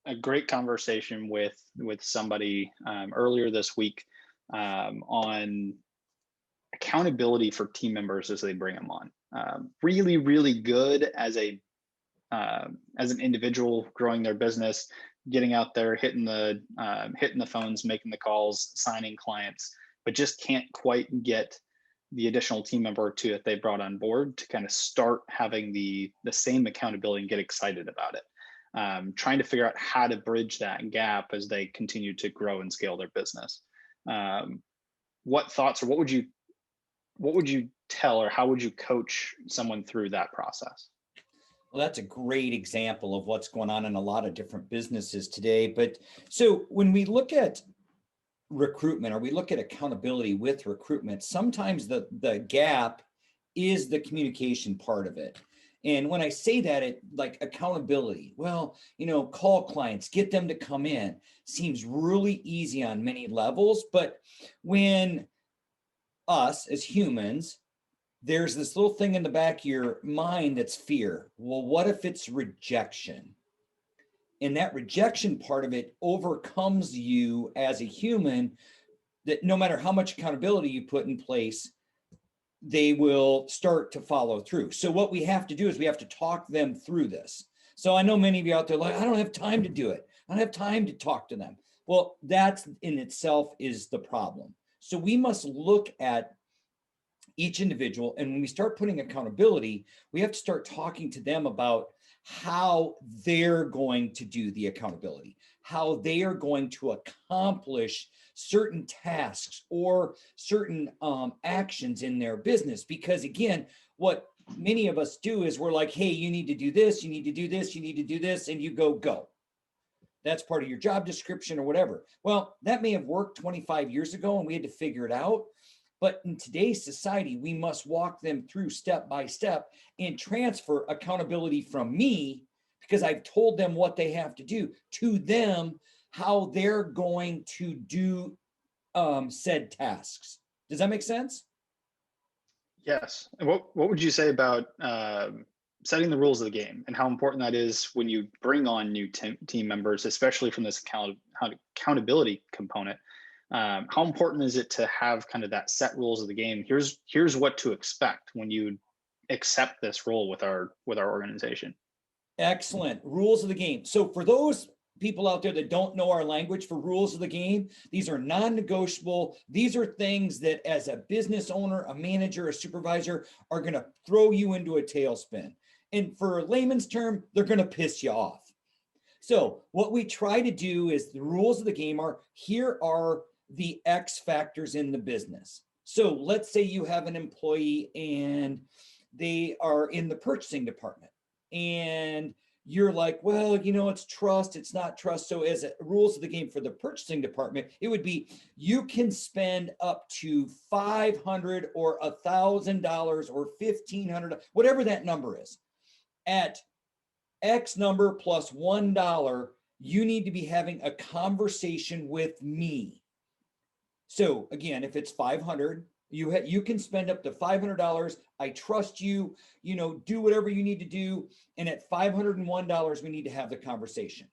a great conversation with somebody earlier this week on accountability for team members as they bring them on. Really, really good as an individual growing their business, getting out there, hitting the phones, making the calls, signing clients, but just can't quite get the additional team member or two that they brought on board to kind of start having the same accountability and get excited about it. Trying to figure out how to bridge that gap as they continue to grow and scale their business. What thoughts, or what would you tell, or how would you coach someone through that process? Well, that's a great example of what's going on in a lot of different businesses today. But so when we look at recruitment, or we look at accountability with recruitment, sometimes the gap is the communication part of it. And when I say that, it like accountability, well, call clients, get them to come in, seems really easy on many levels. But when us as humans, there's this little thing in the back of your mind that's fear. Well, what if it's rejection? And that rejection part of it overcomes you as a human, that no matter how much accountability you put in place, they will start to follow through. So what we have to do is we have to talk them through this. So I know many of you out there like, I don't have time to do it. I don't have time to talk to them. Well, that in itself is the problem. So we must look at each individual. And when we start putting accountability, we have to start talking to them about how they're going to do the accountability, how they are going to accomplish certain tasks or certain actions in their business. Because again, what many of us do is we're like, hey, you need to do this, you need to do this, you need to do this, and you go. That's part of your job description or whatever. Well, that may have worked 25 years ago and we had to figure it out. But in today's society, we must walk them through step by step and transfer accountability from me, because I've told them what they have to do, to them, how they're going to do said tasks. Does that make sense? Yes. And what would you say about setting the rules of the game, and how important that is when you bring on new team members, especially from this accountability component? How important is it to have kind of that set rules of the game? Here's what to expect when you accept this role with our organization. Excellent. Rules of the game. So for those people out there that don't know our language for rules of the game, these are non-negotiable. These are things that as a business owner, a manager, a supervisor are going to throw you into a tailspin. And for a layman's term, they're going to piss you off. So what we try to do is, the rules of the game are, here are the X factors in the business. So let's say you have an employee and they are in the purchasing department, and you're like, well, it's trust, it's not trust. So as rules of the game for the purchasing department, it would be, you can spend up to $500 or $1,000 or $1,500, whatever that number is, at X number plus $1, you need to be having a conversation with me. So again, if it's 500, you can spend up to $500. I trust you, do whatever you need to do. And at $501, we need to have the conversation.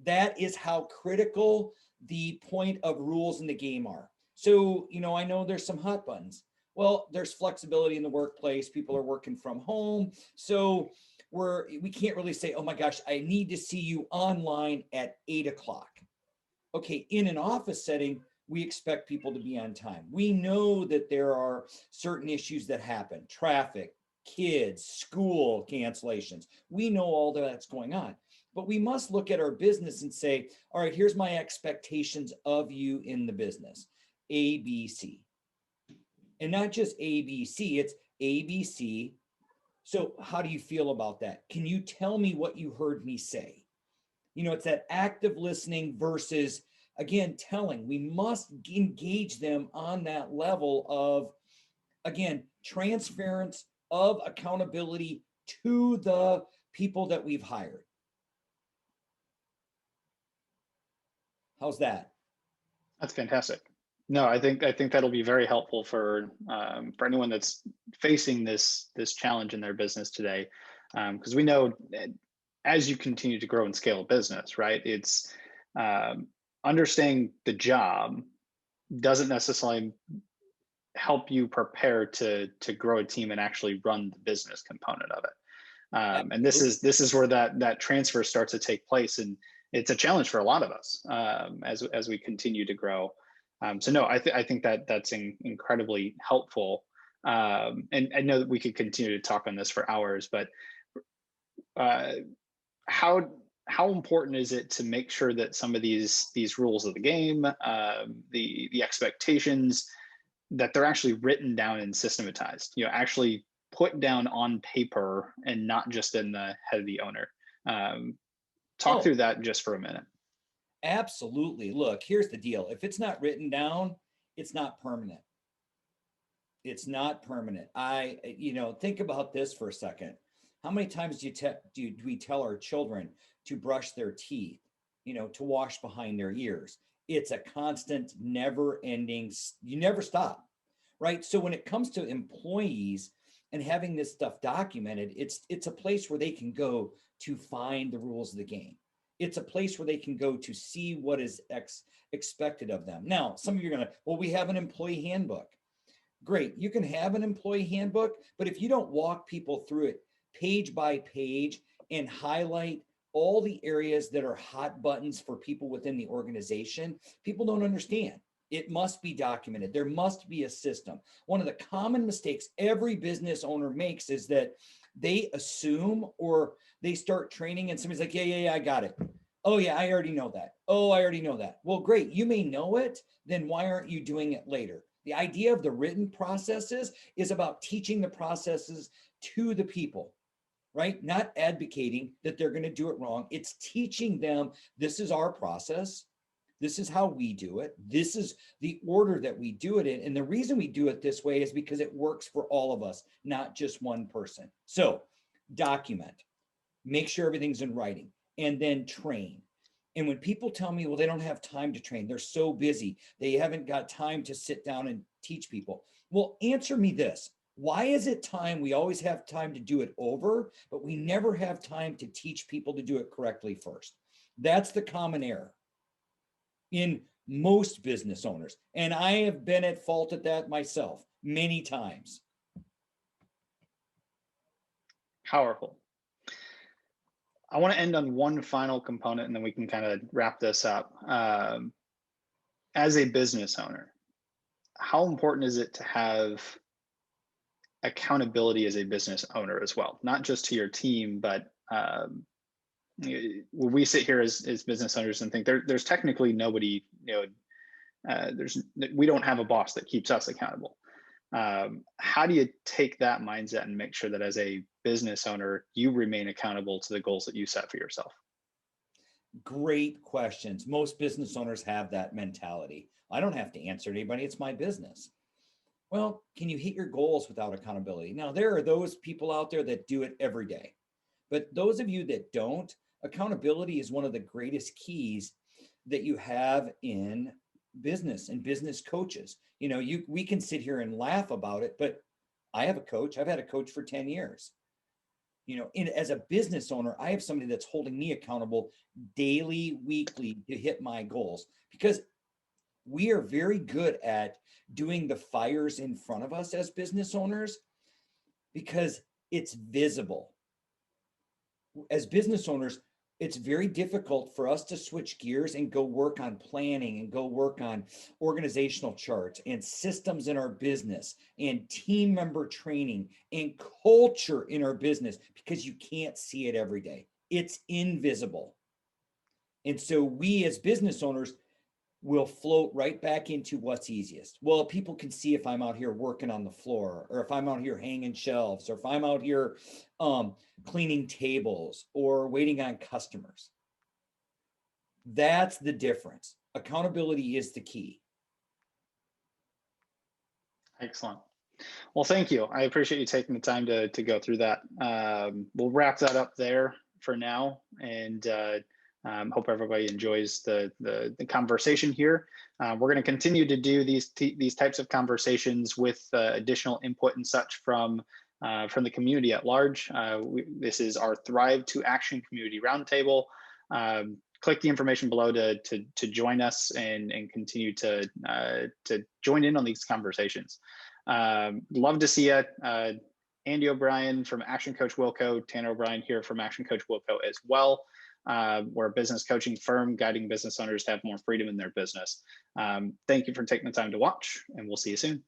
That is how critical the point of rules in the game are. So, I know there's some hot buttons. Well, there's flexibility in the workplace. People are working from home. So we can't really say, oh my gosh, I need to see you online at 8:00. Okay, in an office setting, we expect people to be on time. We know that there are certain issues that happen: traffic, kids, school cancellations. We know all that's going on. But we must look at our business and say, all right, here's my expectations of you in the business. A, B, C. And not just A, B, C, it's A, B, C. So how do you feel about that? Can you tell me what you heard me say? It's that active listening versus, again, telling. We must engage them on that level of, again, transference of accountability to the people that we've hired. How's that? That's fantastic. No, I think that'll be very helpful for anyone that's facing this challenge in their business today, because we know as you continue to grow and scale a business, right? It's understanding the job doesn't necessarily help you prepare to grow a team and actually run the business component of it. And this is where that transfer starts to take place, and it's a challenge for a lot of us as we continue to grow. So no, I think that's incredibly helpful. And I know that we could continue to talk on this for hours, but how important is it to make sure that some of these rules of the game, the expectations, that they're actually written down and systematized, actually put down on paper and not just in the head of the owner? Talk through that just for a minute. Absolutely. Look, here's the deal. If it's not written down, it's not permanent. It's not permanent. Think about this for a second. How many times do we tell our children to brush their teeth, to wash behind their ears? It's a constant, never ending, you never stop, right? So when it comes to employees and having this stuff documented, it's a place where they can go to find the rules of the game. It's a place where they can go to see what is expected of them. Now, some of you are going to, well, we have an employee handbook. Great. You can have an employee handbook, but if you don't walk people through it page by page and highlight all the areas that are hot buttons for people within the organization, people don't understand. It must be documented. There must be a system. One of the common mistakes every business owner makes is that they assume, or they start training and somebody's like, yeah, I got it. Oh yeah, I already know that. Oh, I already know that. Well, great. You may know it. Then why aren't you doing it later? The idea of the written processes is about teaching the processes to the people, right? Not advocating that they're going to do it wrong. It's teaching them, this is our process. This is how we do it. This is the order that we do it in. And the reason we do it this way is because it works for all of us, not just one person. So document, make sure everything's in writing, and then train. And when people tell me, well, they don't have time to train, they're so busy, they haven't got time to sit down and teach people. Well, answer me this. Why is it time? We always have time to do it over, but we never have time to teach people to do it correctly first. That's the common error in most business owners. And I have been at fault at that myself many times. Powerful. I want to end on one final component, and then we can kind of wrap this up. As a business owner, how important is it to have accountability as a business owner as well? Not just to your team, but when we sit here as business owners and think there's technically nobody, we don't have a boss that keeps us accountable. How do you take that mindset and make sure that as a business owner, you remain accountable to the goals that you set for yourself? Great questions. Most business owners have that mentality. I don't have to answer to anybody. It's my business. Well, can you hit your goals without accountability? Now, there are those people out there that do it every day. But those of you that don't, accountability is one of the greatest keys that you have in business and business coaches. We can sit here and laugh about it, but I have a coach. I've had a coach for 10 years. As a business owner, I have somebody that's holding me accountable daily, weekly to hit my goals, because we are very good at doing the fires in front of us as business owners because it's visible. As business owners, it's very difficult for us to switch gears and go work on planning and go work on organizational charts and systems in our business and team member training and culture in our business, because you can't see it every day. It's invisible. And so we as business owners will float right back into what's easiest. Well, people can see if I'm out here working on the floor, or if I'm out here hanging shelves, or if I'm out here cleaning tables or waiting on customers. That's the difference. Accountability is the key. Excellent. Well, thank you. I appreciate you taking the time to go through that. We'll wrap that up there for now, and hope everybody enjoys the conversation here. We're going to continue to do these types of conversations with additional input and such from from the community at large. This is our Thrive to Action Community Roundtable. Click the information below to join us and continue to join in on these conversations. Love to see you. Andy O'Brien from Action Coach Wilco, Tanner O'Brien here from Action Coach Wilco as well. We're a business coaching firm guiding business owners to have more freedom in their business. Thank you for taking the time to watch, and we'll see you soon.